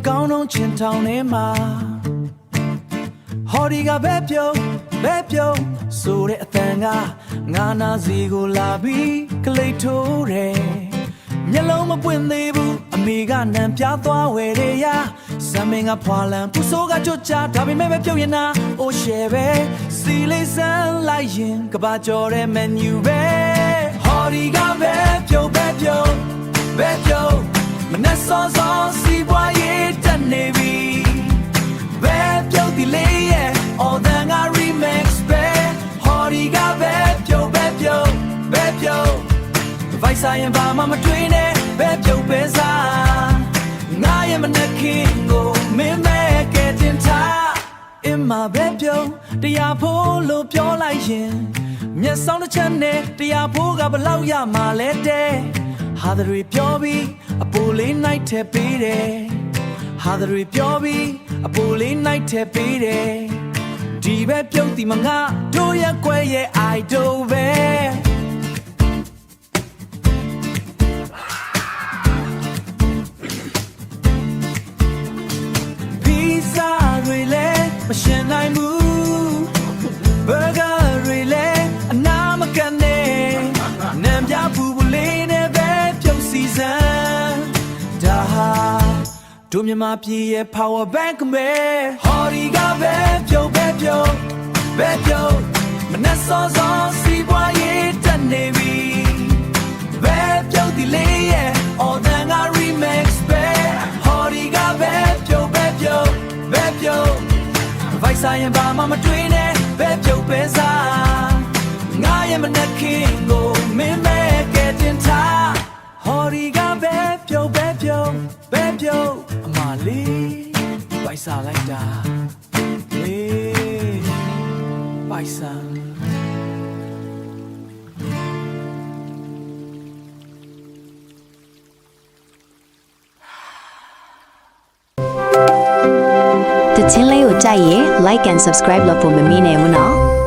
ကောင်းတော့ချင်ထောင်နေမှာဟော်ဒီကပဲပြုံးဆိုတဲ့အတန်ကငါနာစီကိုလာပြီးကလိတ်ထိုးတယ်မျက်လုံးမပွင့်သေးဘူးအမေကနံပြသွားဝယ်တယ်ရာဇမင်ကဖွာလန်ပူဆိုးကကြွချဒါပေမဲ့ပဲပြုတ်ရင်နာအိုရှယ်ပဲစီလေးစမ်းလိုက်ရင်ကဘာကျော်တဲ့မန်ယူပဲဟော်ဒီကပဲပြုံးမနဲ့စောစောစီပွားရေးတက်နေပြီပဲပြုံးဒီလေးရဲ့ all that I remix ပဲဟော်ဒီကပဲပြုံးဗိုက်ဆိုင်ရင်ဘာမှမတွေးနဲ့ပဲပြုံးပဲစားငါရဲ့မနဲ့ခင်ကိုမင်းမဲ့ကဲတင်ထားအင်းမပဲပြုံးတရားဖို့လို့ပြောလိုက်ရင်မျက်စောင်းတစ်ချက်နဲ့တရားဖို့ကဘလောက်ရမှာလဲတဲ့ဟာတွေပြောပြီးအပူလေး night ထဲပေးတယ်ဟာတွေပြောပြီးအပူလေး night ထဲပေးတယ်ဒီပဲပြုံးဒီမငါတို့ရဲ့ကွယ်ရဲ့ idol ပဲမရှင်နိုင်ဘူးဘာဂါရီလေအနာမကန်နေနံပြပူပူလေးနဲ့ပဲပြုံးစီစံဒါဟာတို့မြမပြည်ရဲ့ power bank မဲဟော်ဒီကပဲပြုံးမနဲ့စောစောစီပွားရေးတက်နေပြီပဲပြုံးဒီလေးရဲ့ all that I remix ပဲဟော်ဒီကပဲပြုံးဗိုက်ဆိုင်ရင်ဘာမှမတွေးနဲ့ပဲပြုတ်ပဲစားငါရဲ့မနဲ့ခင်ကိုမင်းမဲ့ကဲတင်ထားဟော်ဒီကပဲပြုတ်အမလေးဗိုက်စားလိုက်တာလေဗိုက်စား The channel ကိုကြိုက်ရင် like and subscribe လုပ်ဖို့မမေ့နဲ့ဘူးနော်